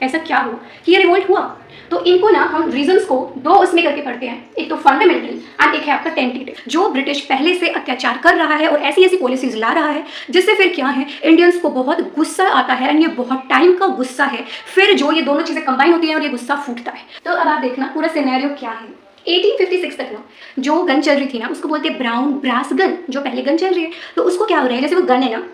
ऐसा क्या हुआ कि ये रिवोल्ट हुआ। तो इनको ना हम रीजंस को दो उसमें करके पढ़ते हैं, एक तो फंडामेंटल एंड एक है आपका टेंटेटिव। जो ब्रिटिश पहले से अत्याचार कर रहा है और ऐसी ऐसी पॉलिसीज ला रहा है जिससे फिर क्या है, इंडियंस को बहुत गुस्सा आता है एंड ये बहुत टाइम का गुस्सा है। फिर जो ये दोनों चीज़ें कंबाइन होती हैं और ये गुस्सा फूटता है। तो अब आप देखना पूरा सिनेरियो क्या है। 1856 तक ना जो गन चल रही थी ना उसको बोलते हैं ब्राउन ब्रास गन। जो पहले गन चल रही है तो उसको क्या हो रहा है, जैसे वो गन है ना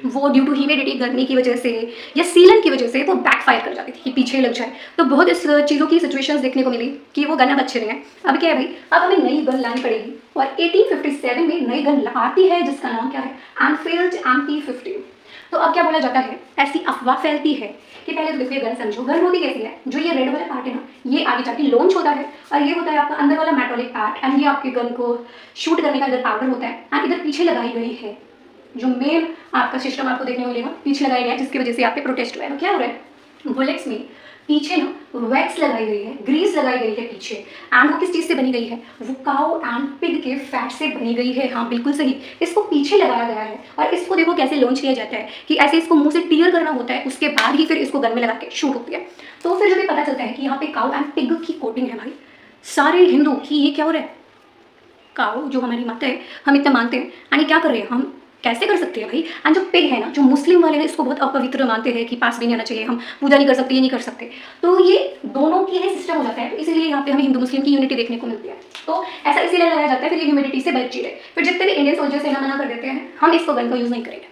वो ड्यू टू ह्यूमिडिटी गर्मी की वजह से या सीलन की वजह से वो बैकफायर कर जाती थी कि पीछे लग जाए। तो बहुत इस चीज़ों की सिचुएशंस देखने को मिली कि वो गन अब अच्छे नहीं है। अब क्या है भाई, अब हमें नई गन लानी पड़ेगी और 1857 में नई गन आती है जिसका नाम क्या है, एनफील्ड MP-50। तो अब क्या बोला जाता है, ऐसी अफवाह फैलती है कि पहले तो देखिए गन समझो, गन होती कैसी है, जो ये रेड वाला पार्ट है ना ये आगे जाके लॉन्च होता है और ये होता है आपका अंदर वाला मेटालिक पार्ट एंड ये आपके गन को शूट करने का इधर पाउडर होता है एंड इधर पीछे लगाई गई है जो मेन आपका सिस्टम आपको देखने को मिलेगा पीछे लगाया गया है, जिसकी वजह से यहाँ पे प्रोटेस्ट हुआ है। तो क्या हो रहा है, बुलेट्स में पीछे ना वैक्स लगाई गई है, ग्रीस लगाई गई है पीछे एंड वो किस चीज़ से बनी गई है, वो काउ एंड पिग के फैट से बनी गई है। हाँ बिल्कुल सही, इसको पीछे लगाया गया है और इसको देखो कैसे लॉन्च किया जाता है कि ऐसे इसको मुंह से टीयर करना होता है, उसके बाद ही फिर इसको गन में लगा के शूट होती है। तो फिर जब ये पता चलता है कि यहाँ पे काउ एंड पिग की कोटिंग है, भाई सारे हिंदू कि ये क्या हो रहा है, काउ जो हमारी माता है हम इतना मानते हैं एंड ये क्या कर रहे हैं, हम कैसे कर सकते हैं भाई। एंड जो पिग है ना, जो मुस्लिम वाले हैं इसको बहुत अपवित्र मानते हैं कि पास भी नहीं आना चाहिए, हम पूजा नहीं कर सकते, ये नहीं कर सकते। तो ये दोनों की है सिस्टम हो जाता है। तो इसीलिए यहाँ पे हमें हिंदू मुस्लिम की यूनिटी देखने को मिलती है। तो ऐसा इसीलिए लगाया जाता है फिर ये ह्यूमिडिटी से बची रहे। फिर जितने भी इंडियन सोल्जर्स हैं मना कर देते हैं, हम इसको गन का यूज़ नहीं करेंगे,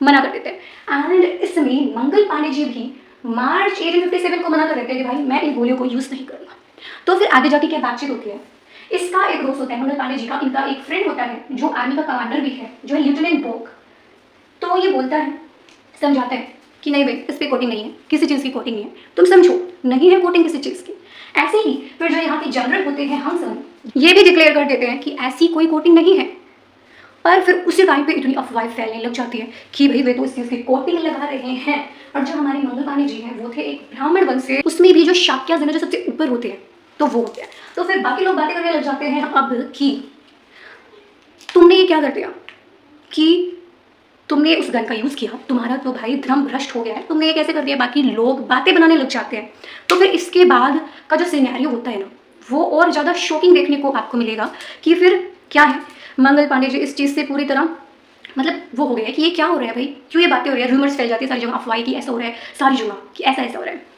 मना कर देते हैं। एंड इसमें मंगल पांडे जी भी मार्च 1857 को मना कर देते हैं कि भाई मैं इन गोलियों को यूज़ नहीं करूँगा। तो फिर आगे जाके क्या बातचीत होती है, इसका एक दोस्त होता है मंगल पांडे जी का, इनका एक फ्रेंड होता है जो आर्मी का कमांडर भी है, जो है लेफ्टिनेंट बोक। तो ये बोलता है, समझाता है कि नहीं भाई इस पर कोटिंग नहीं है, किसी चीज़ की कोटिंग नहीं है, तुम समझो नहीं है कोटिंग किसी चीज़ की। ऐसे ही फिर जो यहाँ के जनरल होते हैं हम सब ये भी डिक्लेयर कर देते हैं कि ऐसी कोई कोटिंग नहीं है। पर फिर उसी टाइम पे इतनी अफवाह फैलने लग जाती है कि भाई वे तो इस चीज़ की कोटिंग लगा रहे हैं। और जो हमारे मंगल पांडे जी हैं वो थे एक ब्राह्मण वंश से, उसमें भी जो शाक्या जो सबसे ऊपर होते हैं तो वो होते हैं। तो फिर बाकी लोग बातें करने लग जाते हैं अब कि तुमने ये क्या कर दिया कि तुमने उस गन का यूज़ किया, तुम्हारा तो भाई धर्म भ्रष्ट हो गया है, तुमने ये कैसे कर दिया। बाकी लोग बातें बनाने लग जाते हैं। तो फिर इसके बाद का जो सिनेरियो होता है ना वो और ज़्यादा शॉकिंग देखने को आपको मिलेगा कि फिर क्या है, मंगल पांडे जी इस चीज़ से पूरी तरह मतलब वो हो गया कि ये क्या हो रहा है भाई, क्यों ये बातें हो रही है, रूमर्स फैल जाती है सारी जगह, अफवाह की ऐसा हो रहा है सारी जगह कि ऐसा ऐसा हो रहा है।